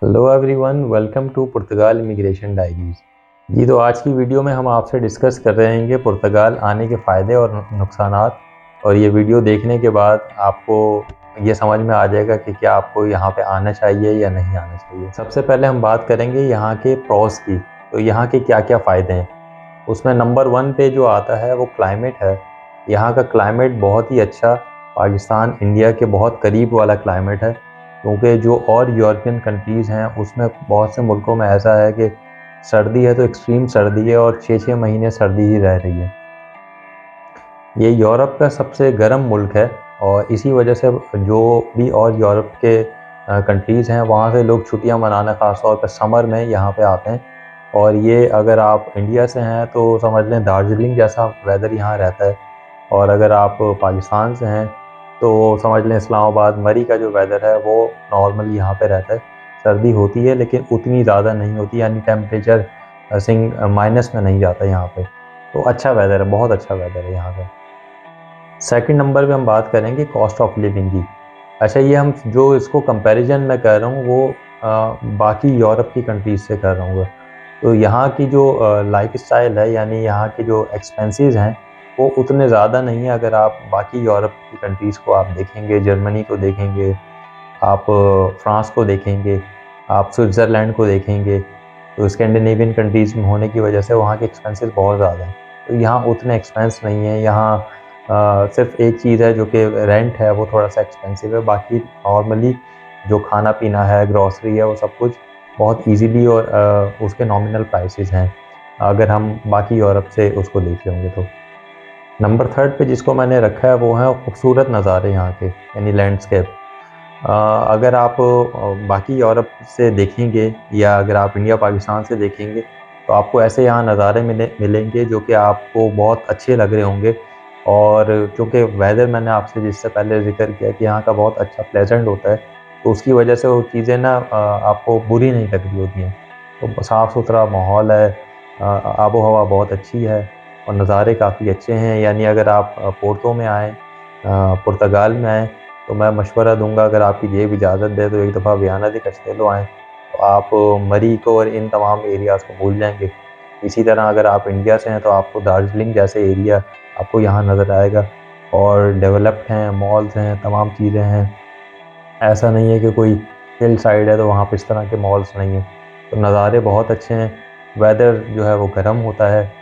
Hello everyone, welcome to Portugal immigration diaries. जी, तो आज की वीडियो में हम आपसे डिस्कस कर रहे हैं कि पुर्तगाल आने के फ़ायदे और नुकसानात। और ये वीडियो देखने के बाद आपको ये समझ में आ जाएगा कि क्या आपको यहाँ पे आना चाहिए या नहीं आना चाहिए। सबसे पहले हम बात करेंगे यहाँ के प्रॉस की। तो यहाँ के क्या क्या फ़ायदे हैं, उसमें नंबर 1 पे जो आता है वो क्लाइमेट है। यहाँ का क्लाइमेट बहुत ही अच्छा, पाकिस्तान इंडिया के बहुत करीब वाला क्लाइमेट है। क्योंकि जो और यूरोपियन कंट्रीज़ हैं उसमें बहुत से मुल्कों में ऐसा है कि सर्दी है तो एक्सट्रीम सर्दी है और 6-6 महीने सर्दी ही रह रही है। ये यूरोप का सबसे गर्म मुल्क है और इसी वजह से जो भी और यूरोप के कंट्रीज़ हैं वहाँ से लोग छुट्टियाँ मनाना ख़ास तौर पर समर में यहाँ पे आते हैं। और ये अगर आप इंडिया से हैं तो समझ लें दार्जिलिंग जैसा वेदर यहाँ रहता है। और अगर आप पाकिस्तान से हैं तो समझ लें इस्लामाबाद मरी का जो वेदर है वो नॉर्मल यहाँ पे रहता है। सर्दी होती है लेकिन उतनी ज़्यादा नहीं होती, यानी टेम्परेचर माइनस में नहीं जाता यहाँ पे। तो अच्छा वेदर है, बहुत अच्छा वेदर है यहाँ का। सेकंड नंबर पे हम बात करेंगे कॉस्ट ऑफ लिविंग की। अच्छा, ये हम जो इसको कंपैरिजन में कर रहा हूँ वो बाकी यूरोप की कंट्रीज़ से कर रहा हूँ। तो यहाँ की जो लाइफ स्टाइल है, यानी यहाँ के जो एक्सपेंसेस हैं वो उतने ज़्यादा नहीं है। अगर आप बाकी यूरोप की कंट्रीज़ को आप देखेंगे, जर्मनी को देखेंगे, आप फ्रांस को देखेंगे, आप स्विट्ज़रलैंड को देखेंगे, तो स्कैंडिनेवियन कंट्रीज़ में होने की वजह से वहाँ के एक्सपेंसेस बहुत ज़्यादा हैं। तो यहाँ उतने एक्सपेंस नहीं है। यहाँ सिर्फ एक चीज़ है जो कि रेंट है, वो थोड़ा सा एक्सपेंसिव है। बाकी नॉर्मली जो खाना पीना है, ग्रॉसरी है, वो सब कुछ बहुत ईजीली और उसके नॉमिनल प्राइसेस हैं अगर हम बाकी यूरोप से उसको देख लेंगे तो। नंबर थर्ड पे जिसको मैंने रखा है वो है खूबसूरत नज़ारे यहाँ के, यानी लैंडस्केप। अगर आप बाकी यूरोप से देखेंगे या अगर आप इंडिया पाकिस्तान से देखेंगे तो आपको ऐसे यहाँ नज़ारे मिलेंगे जो कि आपको बहुत अच्छे लग रहे होंगे। और चूँकि वेदर मैंने आपसे जिससे पहले ज़िक्र किया कि यहाँ का बहुत अच्छा प्लेजेंट होता है, तो उसकी वजह से वो चीज़ें ना आपको बुरी नहीं लग रही होती हैं। तो साफ़ सुथरा माहौल है, आबो हवा बहुत अच्छी है और नज़ारे काफ़ी अच्छे हैं। यानी अगर आप पोर्तो में आएँ, पुर्तगाल में आएँ, तो मैं मशवरा दूँगा अगर आपकी जेब इजाज़त दे तो एक दफ़ा वियाना दी कस्टेलो आएँ, तो आप मरी को और इन तमाम एरियाज़ को भूल जाएँगे। इसी तरह अगर आप इंडिया से हैं तो आपको दार्जिलिंग जैसे एरिया आपको यहाँ नज़र आएगा और डेवलप्ड हैं, मॉल्स हैं, तमाम चीज़ें हैं। ऐसा नहीं है कि कोई हिल साइड है तो वहाँ पे इस तरह के मॉल्स नहीं हैं। तो नज़ारे बहुत अच्छे हैं, वेदर जो है वो गर्म होता है,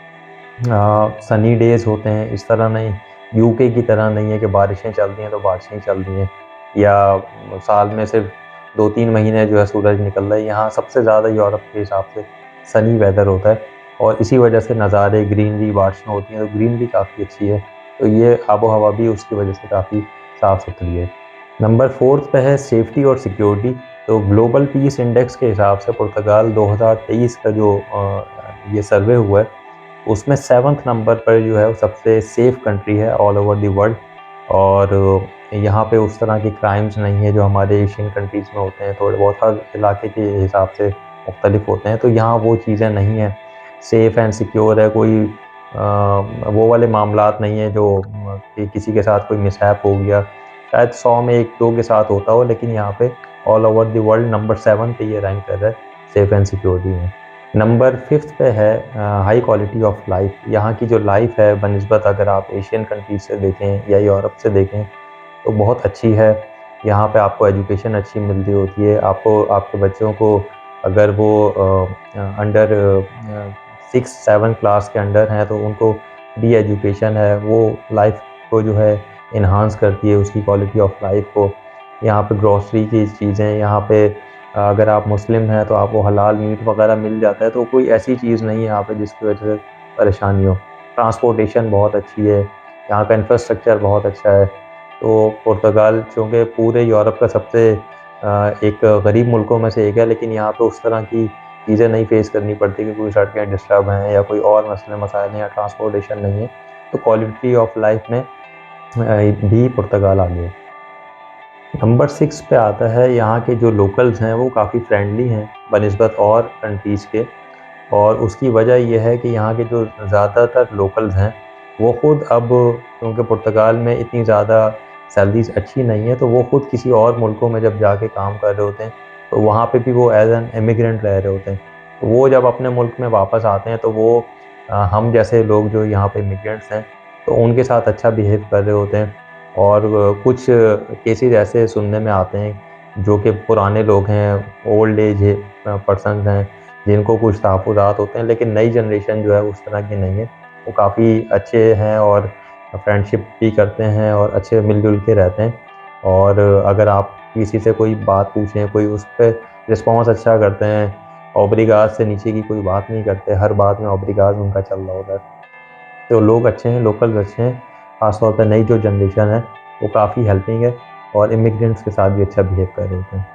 सनी डेज़ होते हैं। इस तरह नहीं, यूके की तरह नहीं है कि बारिशें चल रही हैं तो बारिशें ही चल रही हैं, या साल में सिर्फ 2-3 महीने जो है सूरज निकल रहा है। यहाँ सबसे ज़्यादा यूरोप के हिसाब से सनी वेदर होता है और इसी वजह से नज़ारे, ग्रीनरी, बारिशें होती हैं तो ग्रीनरी काफ़ी अच्छी है। तो ये आबो हवा भी उसकी वजह से काफ़ी साफ़ सुथरी है। नंबर 4 पे है सेफ्टी और सिक्योरिटी। तो ग्लोबल पीस इंडेक्स के हिसाब से पुर्तगाल 2023 का जो ये सर्वे हुआ है उसमें 7th नंबर पर जो है वो सबसे सेफ़ कंट्री है ऑल ओवर द वर्ल्ड। और यहाँ पे उस तरह के क्राइम्स नहीं है जो हमारे एशियन कंट्रीज़ में होते हैं, थोड़े बहुत हर इलाके के हिसाब से मुख्तलिफ होते हैं। तो यहाँ वो चीज़ें नहीं हैं, सेफ़ एंड सिक्योर है। कोई वो वाले मामलात नहीं है जो कि किसी के साथ कोई मिसहैप हो गया। शायद 100 में 1-2 के साथ होता हो, लेकिन यहाँ पे all over the world number 7 पे ये रैंक कर रहा है सेफ़ एंड सिक्योरिटी में। नंबर 5th पे है हाई क्वालिटी ऑफ लाइफ। यहाँ की जो लाइफ है बनिस्बत अगर आप एशियन कंट्रीज से देखें या यूरोप से देखें तो बहुत अच्छी है। यहाँ पे आपको एजुकेशन अच्छी मिल रही होती है। आपको आपके बच्चों को अगर वो अंडर 6-7 क्लास के अंडर हैं तो उनको फ्री एजुकेशन है, वो लाइफ को जो है इन्हांस करती है, उसकी क्वालिटी ऑफ लाइफ को। यहाँ पे ग्रॉसरी की चीज़ें, यहाँ पे अगर आप मुस्लिम हैं तो आपको हलाल मीट वगैरह मिल जाता है। तो कोई ऐसी चीज़ नहीं है यहाँ पे जिसकी वजह से परेशानी हो। ट्रांसपोर्टेशन बहुत अच्छी है, यहाँ का इंफ्रास्ट्रक्चर बहुत अच्छा है। तो पुर्तगाल चूँकि पूरे यूरोप का सबसे एक गरीब मुल्कों में से एक है, लेकिन यहाँ पे उस तरह की चीज़ें नहीं फेस करनी पड़ती कि कोई सड़कें डिस्टर्ब हैं या कोई और मसले मसाइल हैं या ट्रांसपोर्टेशन नहीं है। तो क्वालिटी ऑफ लाइफ में भी पुर्तगाल आगे है। नंबर 6 पे आता है यहाँ के जो लोकल्स हैं वो काफ़ी फ्रेंडली हैं बनिस्बत और कंट्रीज़ के। और उसकी वजह यह है कि यहाँ के जो ज़्यादातर लोकल्स हैं वो ख़ुद अब, क्योंकि पुर्तगाल में इतनी ज़्यादा सैलरीज़ अच्छी नहीं है, तो वो ख़ुद किसी और मुल्कों में जब जाके काम कर रहे होते हैं तो वहाँ पे भी वो एज एन इमिग्रेंट रह रहे होते हैं। तो वो जब अपने मुल्क में वापस आते हैं तो वो हम जैसे लोग जो यहाँ पे इमिग्रेंट्स हैं तो उनके साथ अच्छा बिहेव कर रहे होते हैं। और कुछ केसेस ऐसे सुनने में आते हैं जो कि पुराने लोग हैं, ओल्ड एज पर्सनस हैं, जिनको कुछ तहफ़्फ़ुज़ात होते हैं, लेकिन नई जनरेशन जो है उस तरह की नहीं है। वो काफ़ी अच्छे हैं और फ्रेंडशिप भी करते हैं और अच्छे मिल-जुल के रहते हैं। और अगर आप किसी से कोई बात पूछें, कोई उस पे रिस्पॉन्स अच्छा करते हैं, ओब्लिगास से नीचे की कोई बात नहीं करते, हर बात में ओब्लिगास उनका चल रहा होता है। तो लोग अच्छे हैं, लोकल्स अच्छे हैं, ख़ास तौर पे नई जो जनरेशन है वो काफ़ी हेल्पिंग है और इमिग्रेंट्स के साथ भी अच्छा बिहेव कर रहे होते हैं।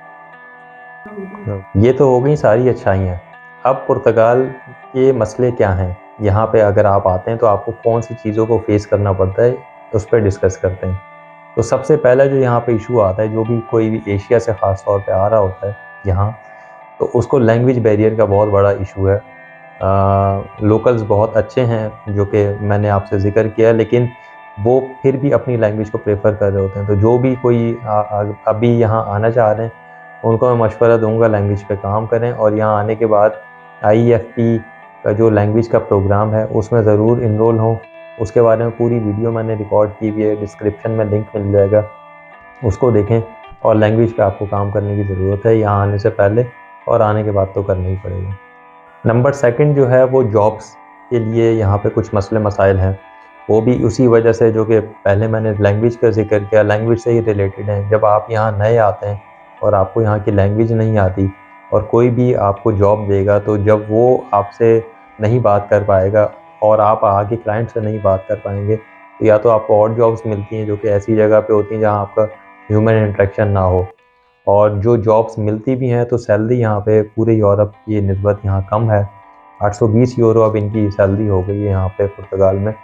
ये तो हो गई सारी अच्छाइयाँ। अब पुर्तगाल के मसले क्या हैं? यहाँ पे अगर आप आते हैं तो आपको कौन-सी चीज़ों को फ़ेस करना पड़ता है, उस पे डिस्कस करते हैं। तो सबसे पहला जो यहाँ पे इशू आता है, जो भी कोई भी एशिया से ख़ास तौर पे आ रहा होता है यहाँ, तो उसको लैंग्वेज बैरियर का बहुत बड़ा इशू है। लोकल्स बहुत अच्छे हैं जो कि मैंने आपसे ज़िक्र किया है, लेकिन वो फिर भी अपनी लैंग्वेज को प्रेफ़र कर रहे होते हैं। तो जो भी कोई अभी यहाँ आना चाह रहे हैं, उनको मैं मशवरा दूँगा लैंग्वेज पे काम करें और यहाँ आने के बाद आईएफपी का जो लैंग्वेज का प्रोग्राम है उसमें ज़रूर इनरोल हों। उसके बारे में पूरी वीडियो मैंने रिकॉर्ड की हुई है, डिस्क्रिप्शन में लिंक मिल जाएगा, उसको देखें। और लैंग्वेज पे आपको काम करने की ज़रूरत है यहाँ आने से पहले, और आने के बाद तो करना ही पड़ेगा। नंबर सेकंड जो है वो जॉब्स के लिए यहाँ पे कुछ मसले मसाइल हैं। वो भी उसी वजह से जो कि पहले मैंने लैंग्वेज का ज़िक्र किया, लैंग्वेज से ही रिलेटेड हैं। जब आप यहाँ नए आते हैं और आपको यहाँ की लैंग्वेज नहीं आती और कोई भी आपको जॉब देगा, तो जब वो आपसे नहीं बात कर पाएगा और आप आगे क्लाइंट से नहीं बात कर पाएंगे, तो या तो आपको और जॉब्स मिलती हैं जो कि ऐसी जगह पे होती हैं जहाँ आपका ह्यूमन इंटरेक्शन ना हो। और जो जॉब्स मिलती भी हैं तो सैलरी यहाँ पे पूरे यूरोप की निस्बत यहाँ कम है। 820 यूरो अब इनकी सैलरी हो गई है यहाँ पे पुर्तगाल में।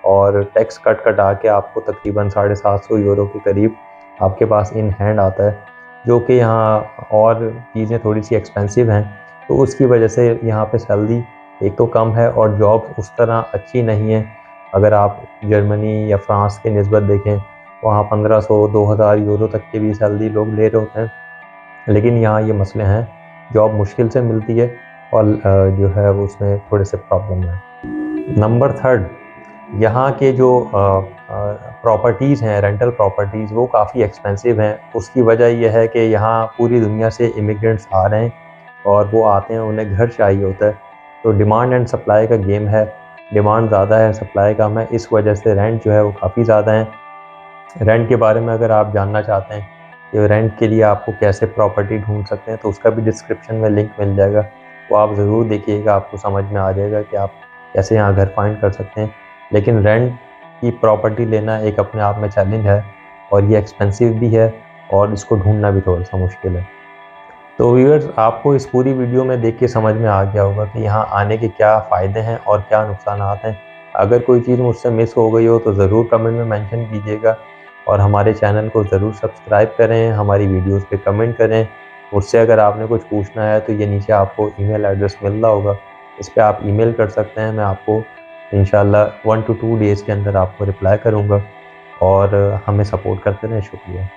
और टैक्स कटा के आपको तकरीबन 750 यूरो के करीब आपके पास इन हैंड आता है, जो कि यहाँ और चीज़ें थोड़ी सी एक्सपेंसिव हैं। तो उसकी वजह से यहाँ पे सैलरी एक तो कम है और जॉब उस तरह अच्छी नहीं है। अगर आप जर्मनी या फ्रांस की निस्बत देखें, वहाँ 1500-2000 यूरो तक की भी सैलरी लोग ले रहे होते हैं। लेकिन यहाँ ये मसले हैं, जॉब मुश्किल से मिलती है और जो है वो उसमें थोड़े से प्रॉब्लम है। नंबर थर्ड, यहाँ के जो प्रॉपर्टीज़ हैं, रेंटल प्रॉपर्टीज़, वो काफ़ी एक्सपेंसिव हैं। उसकी वजह यह है कि यहाँ पूरी दुनिया से इमिग्रेंट्स आ रहे हैं और वो आते हैं, उन्हें घर चाहिए होता है। तो डिमांड एंड सप्लाई का गेम है, डिमांड ज़्यादा है, सप्लाई कम है, इस वजह से रेंट जो है वो काफ़ी ज़्यादा है। रेंट के बारे में अगर आप जानना चाहते हैं कि रेंट के लिए आपको कैसे प्रॉपर्टी ढूंढ सकते हैं, तो उसका भी डिस्क्रिप्शन में लिंक मिल जाएगा, वो आप ज़रूर देखिएगा, आपको समझ में आ जाएगा कि आप कैसे यहाँ घर फाइंड कर सकते हैं। लेकिन रेंट की प्रॉपर्टी लेना एक अपने आप में चैलेंज है और ये एक्सपेंसिव भी है और इसको ढूंढना भी थोड़ा सा मुश्किल है। तो व्यूअर्स, आपको इस पूरी वीडियो में देख के समझ में आ गया होगा कि यहाँ आने के क्या फ़ायदे हैं और क्या नुकसानात हैं। अगर कोई चीज़ मुझसे मिस हो गई हो तो ज़रूर कमेंट में मेंशन कीजिएगा और हमारे चैनल को ज़रूर सब्सक्राइब करें, हमारी वीडियोस पे कमेंट करें। मुझसे अगर आपने कुछ पूछना है तो ये नीचे आपको ईमेल एड्रेस मिल रहा होगा, इस पे आप ईमेल कर सकते हैं। मैं आपको इंशाल्लाह 1 to 2 डेज़ के अंदर आपको रिप्लाई करूँगा और हमें सपोर्ट करते रहें। शुक्रिया।